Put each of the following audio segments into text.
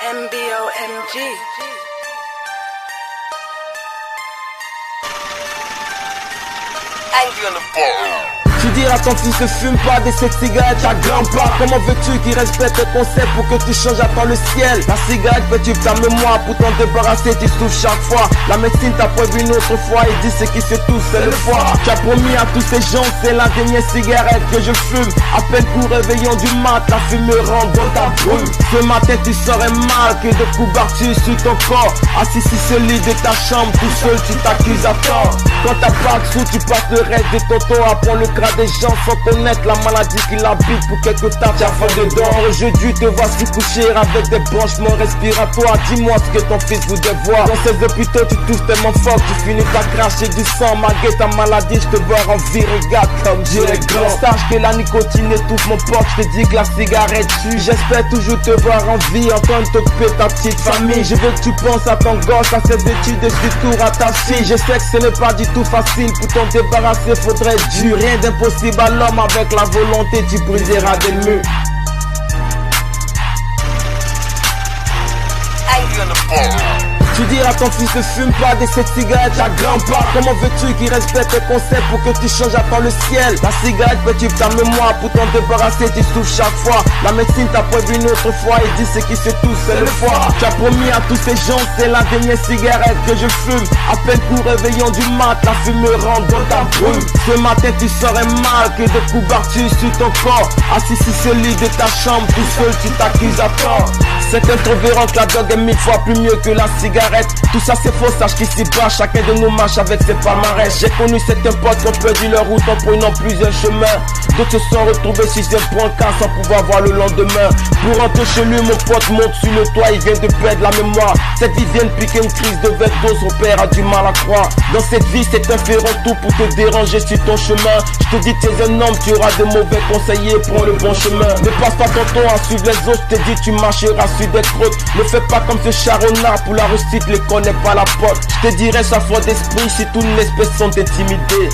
MBOMG. Angry on the bar. Tu diras à ton fils ne fume pas des cette cigarette à grands pas. Comment veux-tu qu'il respecte tes conseils pour que tu changes? Attends le ciel. La cigarette petit ta mémoire pour t'en débarrasser, tu souffles chaque fois. La médecine t'a prévu une autre fois et dit ce qui se touche c'est le foie. Tu as promis à tous ces gens c'est la dernière cigarette que je fume. À peine pour réveillon du mat, la fumée rentre dans ta brume. Ce matin tu serais mal que de coups battus sur ton corps. Assis sur ce lit de ta chambre tout seul tu t'accuses à tort. Quand t'as pas de sous tu passes le reste de ton temps à prendre le crâne des gens sans connaître la maladie qui l'habite pour quelques tapes avant dedans. Aujourd'hui te voici coucher avec des branchements respiratoires. Dis-moi ce que ton fils voudrait voir. Dans ces hôpitaux tu touches tellement fort que tu finis par cracher du sang. Malgré ta maladie je te vois en vie. Regarde comme Dieu est grand. Sache que la nicotine étouffe mon pote. Je te dis que la cigarette tue. J'espère toujours te voir en vie en train de t'occuper ta petite famille. Je veux que tu penses à ton gosse, à ses études et surtout à ta fille. Je sais que ce n'est pas du tout facile. Pour t'en débarrasser faudrait du rien d'impossible à l'homme, avec la volonté tu briseras des murs. Angry on the bar. Tu diras à ton fils ne fume pas des cette cigarette à grands pas. Comment veux-tu qu'il respecte tes conseils pour que tu changes? Attends le ciel. La cigarette petit ta mémoire pour t'en débarrasser tu souffles chaque fois. La médecine t'a prévu une autre fois et dit ce qui se touche c'est le foie. Tu as promis à tous ces gens c'est la dernière cigarette que je fume. À peine pour réveillon du mat, la fumée rentre dans ta brume. Ce matin tu serais mal que de coups battus sur ton corps. Assis sur ce lit de ta chambre tout seul tu t'accuses à tort. Certains trouveront que la drogue est 1000 fois plus mieux que la cigarette. Tout ça c'est faux, sache qu'ici bas chacun de nous marche avec ses palmarès. J'ai connu certains potes qui ont perdu leur route en prenant plusieurs chemins. D'autres se sont retrouvés sur un brancard sans pouvoir voir le lendemain. Pour rentrer chez lui mon pote monte sur le toit, il vient de perdre la mémoire. Cette vie vient de piquer une crise de overdose, son père a du mal à croire. Dans cette vie c'est un feront tout pour te déranger sur ton chemin. Je te dis tu es un homme, tu auras de mauvais conseillers, prends le bon chemin. Ne passe pas ton temps à suivre les autres, je te dis tu marcheras sur des crottes. Ne fais pas comme ce charonnard, pour la réussite les connais pas la pote. Je te dirais sa foi d'esprit si toute une espèce sont intimidés.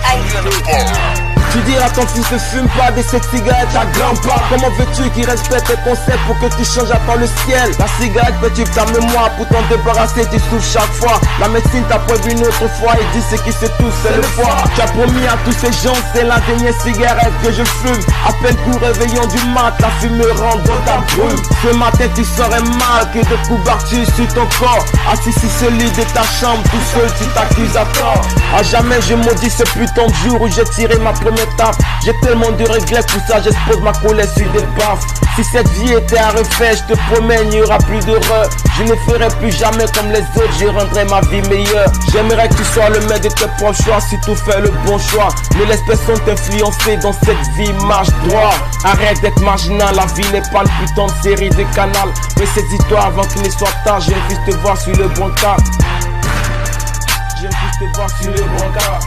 Angry on the bar. Tu diras à ton fils ne fume pas des cette cigarette à grands pas. Comment veux-tu qu'il respecte tes conseils pour que tu changes? Attends le ciel. La cigarette petit ta mémoire pour t'en débarrasser tu souffles chaque fois. La médecine t'a prévu une autre fois et dit ce qui se touche c'est le foie. Tu as promis à tous ces gens c'est la dernière cigarette que je fume. À peine pour réveillon du mat, la fumée rentre dans ta brume. Ce matin tu serais mal que de coups battus sur ton corps. Assis sur ce lit de ta chambre tout seul tu t'accuses à tort. À jamais je maudis ce putain de jour où j'ai tiré ma première tape. J'ai tellement de regrets, pour ça j'expose ma colère sur des baffes. Si cette vie était à refaire, je te promets il n'y aura plus d'horreur. Je ne ferai plus jamais comme les autres, je rendrai ma vie meilleure. J'aimerais que tu sois le maître de tes propres choix, surtout fais le bon choix. Ne laisse personne t'influencer dans cette vie, marche droit. Arrête d'être marginal, la vie n'est pas une putain de série de canal. Ressaisis-toi avant qu'il ne soit tard, je puisse te voir sur le bon cas. Je puisse te voir sur le bon cas.